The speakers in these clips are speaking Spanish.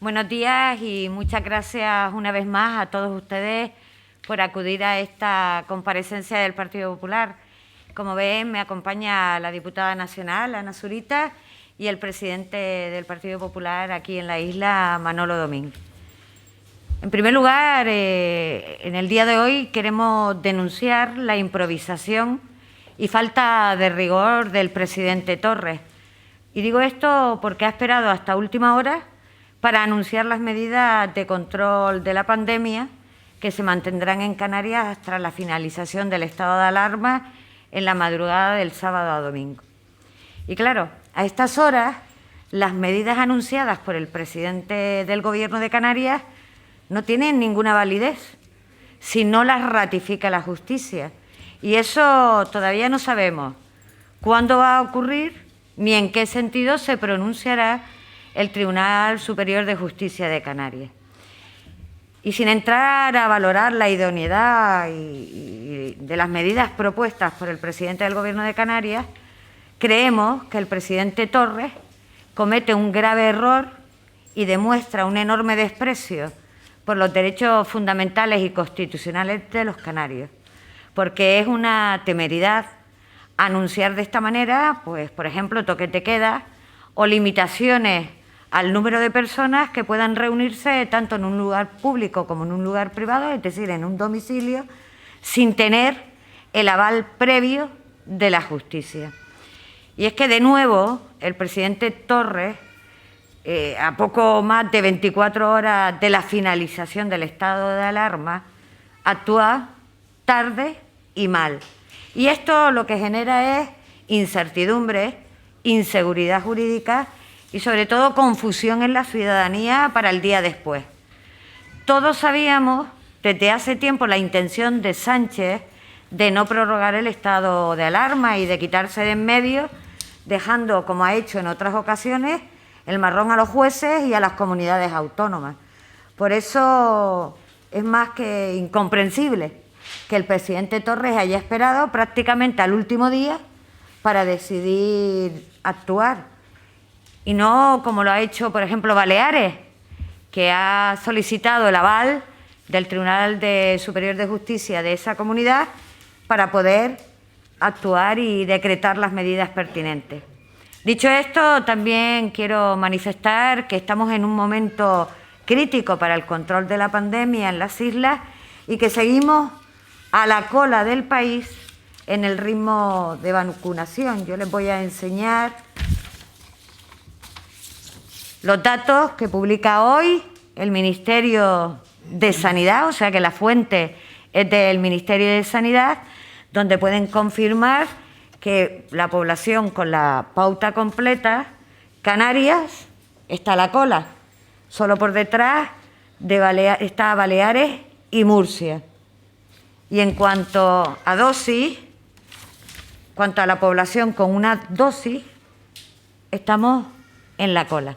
Buenos días y muchas gracias una vez más a todos ustedes por acudir a esta comparecencia del Partido Popular. Como ven, me acompaña la diputada nacional, Ana Zurita, y el presidente del Partido Popular aquí en la isla, Manolo Domínguez. En primer lugar, en el día de hoy queremos denunciar la improvisación y falta de rigor del presidente Torres. Y digo esto porque ha esperado hasta última hora para anunciar las medidas de control de la pandemia que se mantendrán en Canarias tras la finalización del estado de alarma en la madrugada del sábado a domingo. Y claro, a estas horas, las medidas anunciadas por el presidente del Gobierno de Canarias no tienen ninguna validez si no las ratifica la justicia. Y eso todavía no sabemos cuándo va a ocurrir ni en qué sentido se pronunciará el Tribunal Superior de Justicia de Canarias. Y sin entrar a valorar la idoneidad de las medidas propuestas por el presidente del Gobierno de Canarias, creemos que el presidente Torres comete un grave error y demuestra un enorme desprecio por los derechos fundamentales y constitucionales de los canarios, porque es una temeridad anunciar de esta manera, pues, por ejemplo, toque de queda o limitaciones al número de personas que puedan reunirse tanto en un lugar público como en un lugar privado, es decir, en un domicilio, sin tener el aval previo de la justicia. Y es que, de nuevo, el presidente Torres, a poco más de 24 horas de la finalización del estado de alarma, actúa tarde y mal. Y esto lo que genera es incertidumbre, inseguridad jurídica y, sobre todo, confusión en la ciudadanía para el día después. Todos sabíamos desde hace tiempo la intención de Sánchez de no prorrogar el estado de alarma y de quitarse de en medio, dejando, como ha hecho en otras ocasiones, el marrón a los jueces y a las comunidades autónomas. Por eso es más que incomprensible que el presidente Torres haya esperado prácticamente al último día para decidir actuar. Y no como lo ha hecho, por ejemplo, Baleares, que ha solicitado el aval del Tribunal Superior de Justicia de esa comunidad para poder actuar y decretar las medidas pertinentes. Dicho esto, también quiero manifestar que estamos en un momento crítico para el control de la pandemia en las islas y que seguimos a la cola del país en el ritmo de vacunación. Yo les voy a enseñar los datos que publica hoy el Ministerio de Sanidad, o sea que la fuente es del Ministerio de Sanidad, donde pueden confirmar que la población con la pauta completa, Canarias, está a la cola. Solo por detrás está Baleares y Murcia. Y en cuanto a dosis, cuanto a la población con una dosis, estamos en la cola.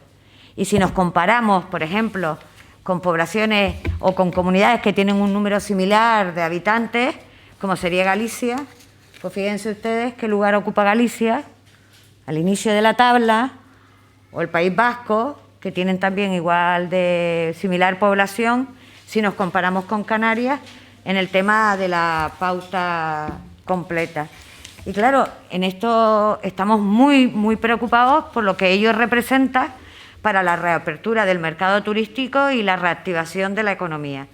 Y si nos comparamos, por ejemplo, con poblaciones o con comunidades que tienen un número similar de habitantes, como sería Galicia, pues fíjense ustedes qué lugar ocupa Galicia al inicio de la tabla, o el País Vasco, que tienen también igual de similar población, si nos comparamos con Canarias, en el tema de la pauta completa. Y claro, en esto estamos muy preocupados por lo que ello representa para la reapertura del mercado turístico y la reactivación de la economía.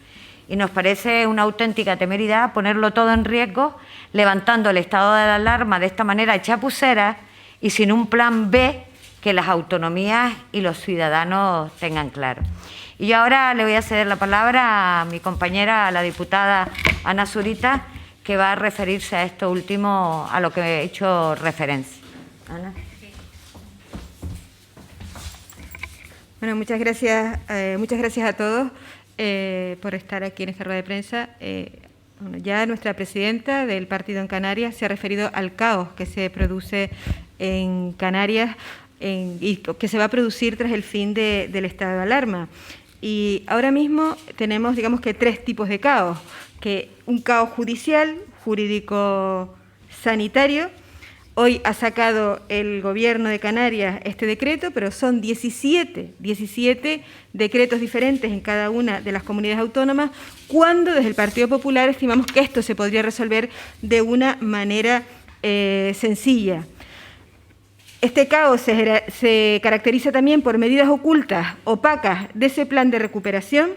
Y nos parece una auténtica temeridad ponerlo todo en riesgo, levantando el estado de alarma de esta manera chapucera y sin un plan B que las autonomías y los ciudadanos tengan claro. Y yo ahora le voy a ceder la palabra a mi compañera, a la diputada Ana Zurita, que va a referirse a esto último, a lo que he hecho referencia. Ana. Bueno, muchas gracias a todos por estar aquí en esta rueda de prensa. Bueno, ya nuestra presidenta del partido en Canarias se ha referido al caos que se produce en Canarias y que se va a producir tras el fin del estado de alarma. Y ahora mismo tenemos, digamos que, tres tipos de caos. Un caos judicial, jurídico, sanitario, Hoy ha sacado el Gobierno de Canarias este decreto, pero son 17 decretos diferentes en cada una de las comunidades autónomas, cuando desde el Partido Popular estimamos que esto se podría resolver de una manera sencilla. Este caos se caracteriza también por medidas ocultas, opacas de ese plan de recuperación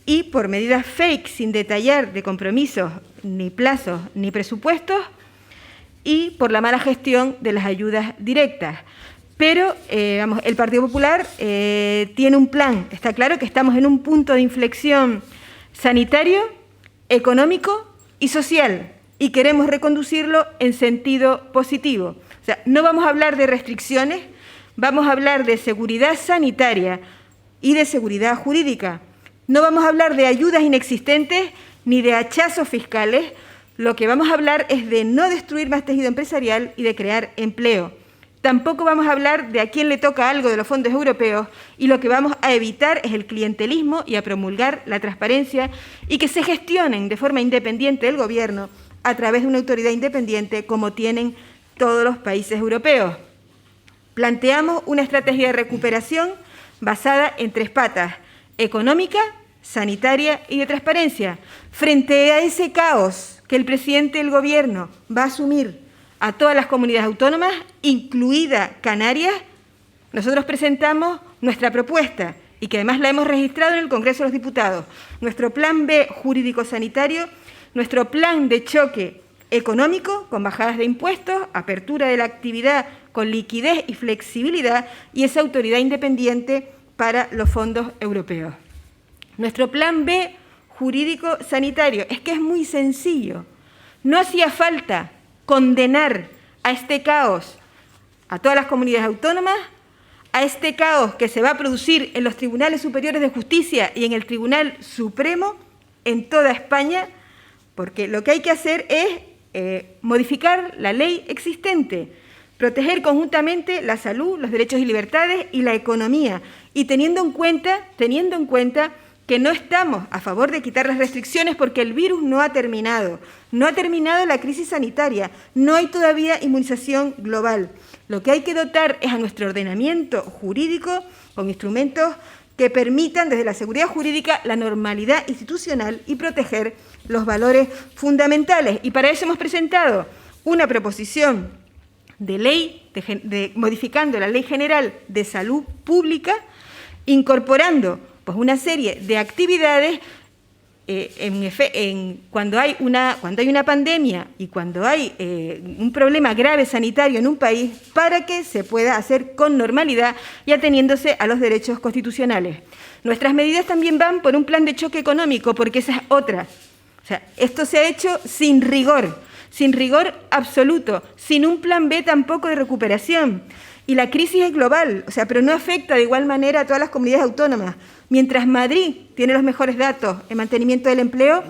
y por medidas fake sin detallar de compromisos, ni plazos, ni presupuestos, y por la mala gestión de las ayudas directas. Pero, el Partido Popular tiene un plan. Está claro que estamos en un punto de inflexión sanitario, económico y social, y queremos reconducirlo en sentido positivo. O sea, no vamos a hablar de restricciones, vamos a hablar de seguridad sanitaria y de seguridad jurídica. No vamos a hablar de ayudas inexistentes ni de hachazos fiscales. Lo que vamos a hablar es de no destruir más tejido empresarial y de crear empleo. Tampoco vamos a hablar de a quién le toca algo de los fondos europeos, y lo que vamos a evitar es el clientelismo y a promulgar la transparencia y que se gestionen de forma independiente del Gobierno a través de una autoridad independiente como tienen todos los países europeos. Planteamos una estrategia de recuperación basada en 3 patas: económica, sanitaria y de transparencia. Frente a ese caos que el presidente del Gobierno va a asumir a todas las comunidades autónomas, incluida Canarias, nosotros presentamos nuestra propuesta y que además la hemos registrado en el Congreso de los Diputados. Nuestro plan B jurídico-sanitario, nuestro plan de choque económico con bajadas de impuestos, apertura de la actividad con liquidez y flexibilidad y esa autoridad independiente para los fondos europeos. Nuestro plan B jurídico-sanitario es que es muy sencillo. No hacía falta condenar a este caos a todas las comunidades autónomas, a este caos que se va a producir en los tribunales superiores de justicia y en el Tribunal Supremo en toda España, porque lo que hay que hacer es modificar la ley existente, proteger conjuntamente la salud, los derechos y libertades y la economía, y teniendo en cuenta que no estamos a favor de quitar las restricciones porque el virus no ha terminado la crisis sanitaria, no hay todavía inmunización global. Lo que hay que dotar es a nuestro ordenamiento jurídico con instrumentos que permitan desde la seguridad jurídica la normalidad institucional y proteger los valores fundamentales. Y para eso hemos presentado una proposición de ley modificando la Ley General de Salud Pública, incorporando una serie de actividades cuando hay una pandemia y cuando hay un problema grave sanitario en un país, para que se pueda hacer con normalidad y ateniéndose a los derechos constitucionales. Nuestras medidas también van por un plan de choque económico, porque esa es otra. O sea, esto se ha hecho sin rigor absoluto, sin un plan B tampoco de recuperación. Y la crisis es global, pero no afecta de igual manera a todas las comunidades autónomas. Mientras Madrid tiene los mejores datos en mantenimiento del empleo,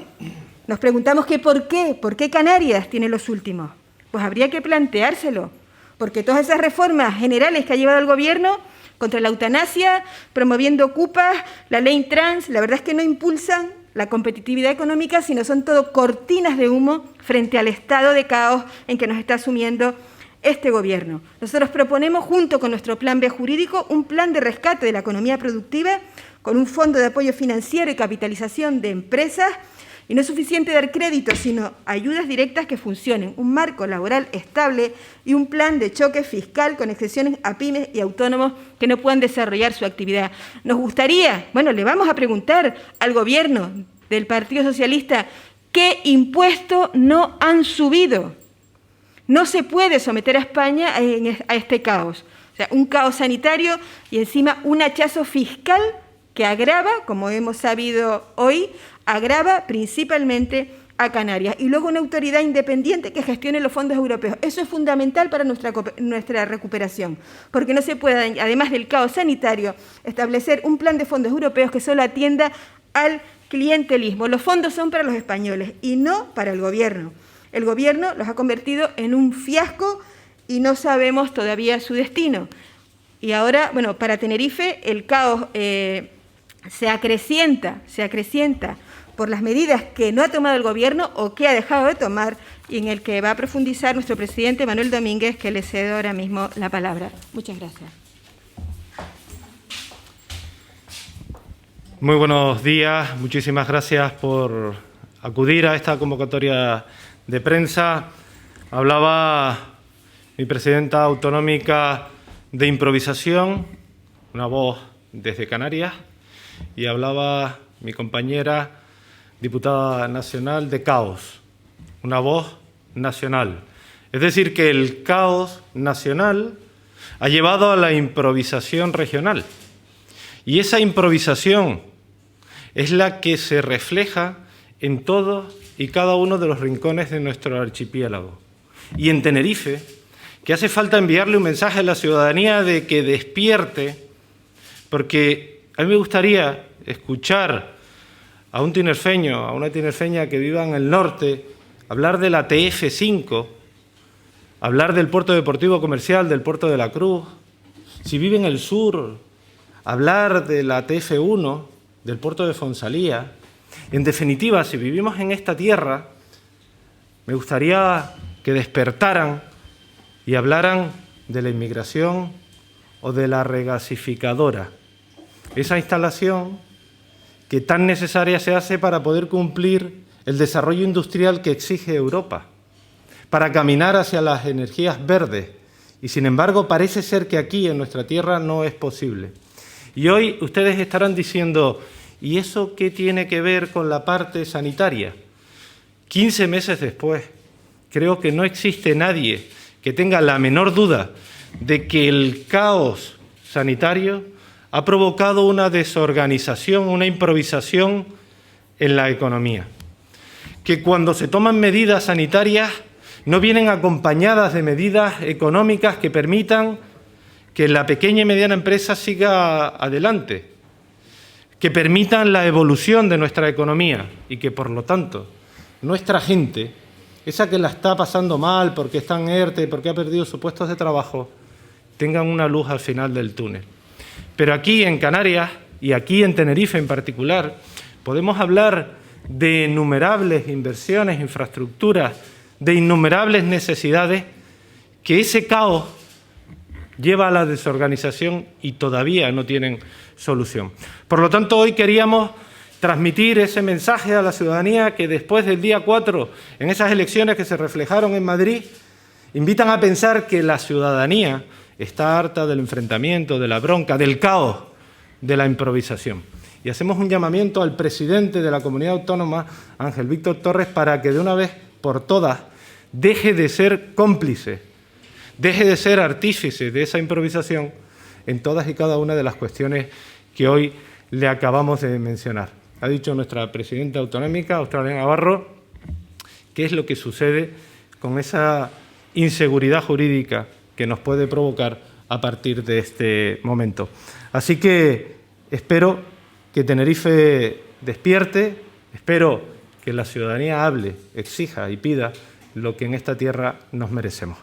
nos preguntamos que ¿por qué Canarias tiene los últimos? Pues habría que planteárselo, porque todas esas reformas generales que ha llevado el Gobierno contra la eutanasia, promoviendo ocupas, la ley trans, la verdad es que no impulsan la competitividad económica, sino son todo cortinas de humo frente al estado de caos en que nos está asumiendo este Gobierno. Nosotros proponemos, junto con nuestro plan B jurídico, un plan de rescate de la economía productiva con un fondo de apoyo financiero y capitalización de empresas, y no es suficiente dar crédito, sino ayudas directas que funcionen, un marco laboral estable y un plan de choque fiscal con excepciones a pymes y autónomos que no puedan desarrollar su actividad. Nos gustaría, le vamos a preguntar al Gobierno del Partido Socialista qué impuestos no han subido. No se puede someter a España a este caos. O sea, un caos sanitario y encima un hachazo fiscal que agrava, como hemos sabido hoy, agrava principalmente a Canarias. Y luego una autoridad independiente que gestione los fondos europeos. Eso es fundamental para nuestra recuperación, porque no se puede, además del caos sanitario, establecer un plan de fondos europeos que solo atienda al clientelismo. Los fondos son para los españoles y no para el Gobierno. El Gobierno los ha convertido en un fiasco y no sabemos todavía su destino. Y ahora, para Tenerife, el caos se acrecienta por las medidas que no ha tomado el Gobierno o que ha dejado de tomar, y en el que va a profundizar nuestro presidente Manuel Domínguez, que le cedo ahora mismo la palabra. Muchas gracias. Muy buenos días, muchísimas gracias por acudir a esta convocatoria de prensa. Hablaba mi presidenta autonómica de improvisación, una voz desde Canarias, y hablaba mi compañera diputada nacional de caos, una voz nacional. Es decir, que el caos nacional ha llevado a la improvisación regional. Y esa improvisación es la que se refleja en todos y cada uno de los rincones de nuestro archipiélago. Y en Tenerife, que hace falta enviarle un mensaje a la ciudadanía de que despierte, porque a mí me gustaría escuchar a un tinerfeño, a una tinerfeña que viva en el norte, hablar de la TF5, hablar del puerto deportivo comercial del Puerto de la Cruz, si vive en el sur, hablar de la TF1, del puerto de Fonsalía. En definitiva, si vivimos en esta tierra, me gustaría que despertaran y hablaran de la inmigración o de la regasificadora, esa instalación que tan necesaria se hace para poder cumplir el desarrollo industrial que exige Europa, para caminar hacia las energías verdes. Y sin embargo, parece ser que aquí, en nuestra tierra, no es posible. Y hoy ustedes estarán diciendo, ¿y eso qué tiene que ver con la parte sanitaria? 15 meses después, creo que no existe nadie que tenga la menor duda de que el caos sanitario ha provocado una desorganización, una improvisación en la economía. Que cuando se toman medidas sanitarias no vienen acompañadas de medidas económicas que permitan que la pequeña y mediana empresa siga adelante, que permitan la evolución de nuestra economía y que, por lo tanto, nuestra gente, esa que la está pasando mal porque está en ERTE, porque ha perdido sus puestos de trabajo, tengan una luz al final del túnel. Pero aquí en Canarias, y aquí en Tenerife en particular, podemos hablar de innumerables inversiones, infraestructuras, de innumerables necesidades, que ese caos lleva a la desorganización y todavía no tienen solución. Por lo tanto, hoy queríamos transmitir ese mensaje a la ciudadanía que después del día 4, en esas elecciones que se reflejaron en Madrid, invitan a pensar que la ciudadanía está harta del enfrentamiento, de la bronca, del caos, de la improvisación. Y hacemos un llamamiento al presidente de la Comunidad Autónoma, Ángel Víctor Torres, para que de una vez por todas deje de ser cómplice, deje de ser artífice de esa improvisación en todas y cada una de las cuestiones que hoy le acabamos de mencionar. Ha dicho nuestra presidenta autonómica, Australia Navarro, qué es lo que sucede con esa inseguridad jurídica que nos puede provocar a partir de este momento. Así que espero que Tenerife despierte, espero que la ciudadanía hable, exija y pida lo que en esta tierra nos merecemos.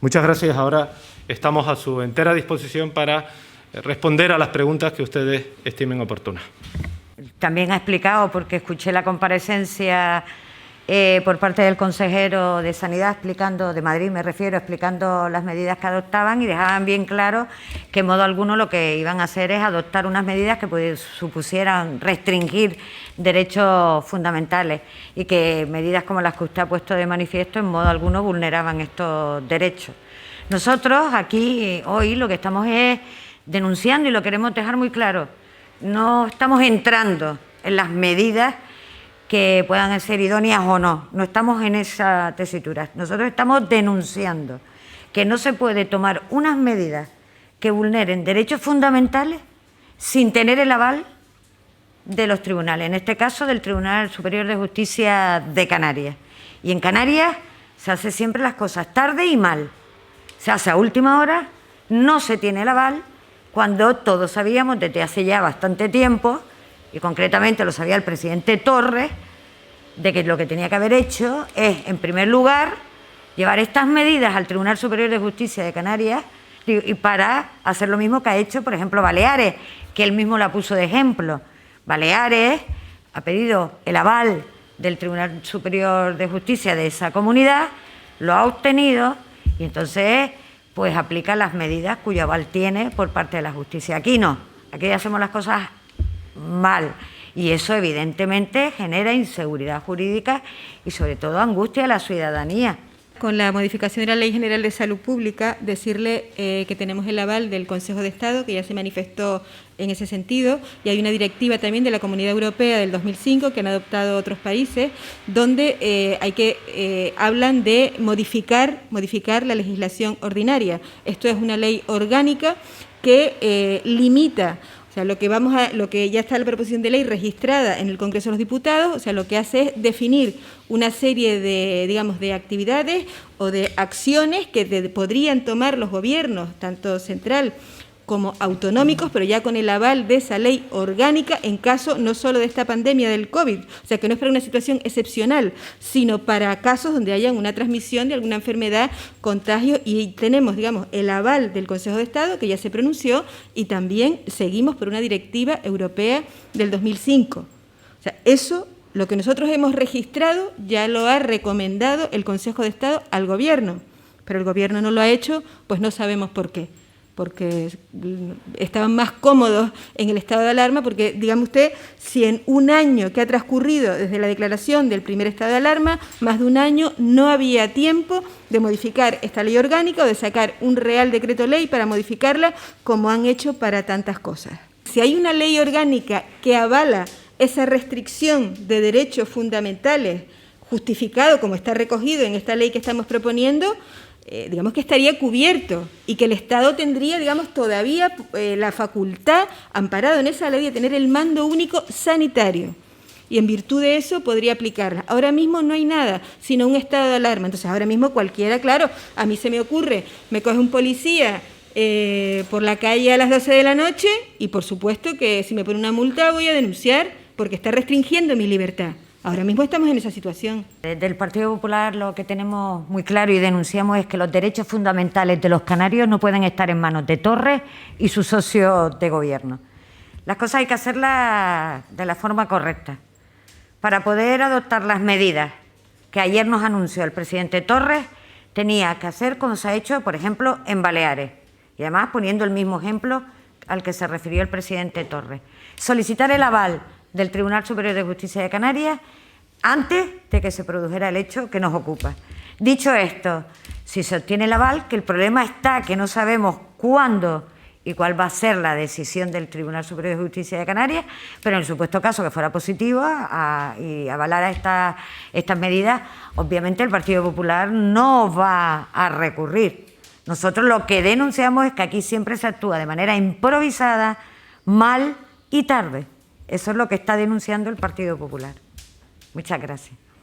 Muchas gracias. Ahora estamos a su entera disposición para responder a las preguntas que ustedes estimen oportunas. También ha explicado, porque escuché la comparecencia por parte del consejero de Sanidad explicando, de Madrid me refiero, explicando las medidas que adoptaban y dejaban bien claro que en modo alguno lo que iban a hacer es adoptar unas medidas que supusieran restringir derechos fundamentales y que medidas como las que usted ha puesto de manifiesto en modo alguno vulneraban estos derechos. Nosotros aquí hoy lo que estamos es denunciando y lo queremos dejar muy claro. No estamos entrando en las medidas que puedan ser idóneas o no. No estamos en esa tesitura. Nosotros estamos denunciando que no se puede tomar unas medidas que vulneren derechos fundamentales sin tener el aval de los tribunales, en este caso del Tribunal Superior de Justicia de Canarias. Y en Canarias se hace siempre las cosas tarde y mal. Se hace a última hora, no se tiene el aval, cuando todos sabíamos desde hace ya bastante tiempo, y concretamente lo sabía el presidente Torres, de que lo que tenía que haber hecho es, en primer lugar, llevar estas medidas al Tribunal Superior de Justicia de Canarias y para hacer lo mismo que ha hecho, por ejemplo, Baleares, que él mismo la puso de ejemplo. Baleares ha pedido el aval del Tribunal Superior de Justicia de esa comunidad, lo ha obtenido y entonces pues aplica las medidas cuyo aval tiene por parte de la justicia. Aquí no, aquí hacemos las cosas mal y eso evidentemente genera inseguridad jurídica y sobre todo angustia a la ciudadanía. Con la modificación de la Ley General de Salud Pública, decirle que tenemos el aval del Consejo de Estado, que ya se manifestó en ese sentido, y hay una directiva también de la Comunidad Europea del 2005 que han adoptado otros países, donde hablan de modificar la legislación ordinaria. Esto es una ley orgánica que limita. O sea, lo que ya está en la proposición de ley registrada en el Congreso de los Diputados, o sea, lo que hace es definir una serie de, digamos, de actividades o de acciones que podrían tomar los gobiernos, tanto central como autonómicos, pero ya con el aval de esa ley orgánica en caso no solo de esta pandemia del COVID, o sea, que no es para una situación excepcional, sino para casos donde haya una transmisión de alguna enfermedad, contagio, y tenemos, digamos, el aval del Consejo de Estado, que ya se pronunció, y también seguimos por una directiva europea del 2005. O sea, eso, lo que nosotros hemos registrado, ya lo ha recomendado el Consejo de Estado al Gobierno, pero el Gobierno no lo ha hecho, pues no sabemos por qué. Porque estaban más cómodos en el estado de alarma, porque, dígame usted, si en un año que ha transcurrido desde la declaración del primer estado de alarma, más de un año, no había tiempo de modificar esta ley orgánica o de sacar un real decreto ley para modificarla, como han hecho para tantas cosas. Si hay una ley orgánica que avala esa restricción de derechos fundamentales, justificado como está recogido en esta ley que estamos proponiendo, digamos que estaría cubierto y que el Estado tendría, digamos, todavía la facultad, amparado en esa ley, de tener el mando único sanitario. Y en virtud de eso podría aplicarla. Ahora mismo no hay nada, sino un estado de alarma. Entonces, ahora mismo cualquiera, claro, a mí se me ocurre, me coge un policía por la calle a las 12 de la noche y, por supuesto, que si me pone una multa voy a denunciar porque está restringiendo mi libertad. Ahora mismo estamos en esa situación. Desde el Partido Popular lo que tenemos muy claro y denunciamos es que los derechos fundamentales de los canarios no pueden estar en manos de Torres y sus socios de gobierno. Las cosas hay que hacerlas de la forma correcta. Para poder adoptar las medidas que ayer nos anunció el presidente Torres, tenía que hacer como se ha hecho, por ejemplo, en Baleares. Y además poniendo el mismo ejemplo al que se refirió el presidente Torres. Solicitar el aval del Tribunal Superior de Justicia de Canarias antes de que se produjera el hecho que nos ocupa. Dicho esto, si se obtiene el aval, que el problema está que no sabemos cuándo y cuál va a ser la decisión del Tribunal Superior de Justicia de Canarias, pero en el supuesto caso que fuera positiva y avalara estas medidas, obviamente el Partido Popular no va a recurrir. Nosotros lo que denunciamos es que aquí siempre se actúa de manera improvisada, mal y tarde. Eso es lo que está denunciando el Partido Popular. Muchas gracias.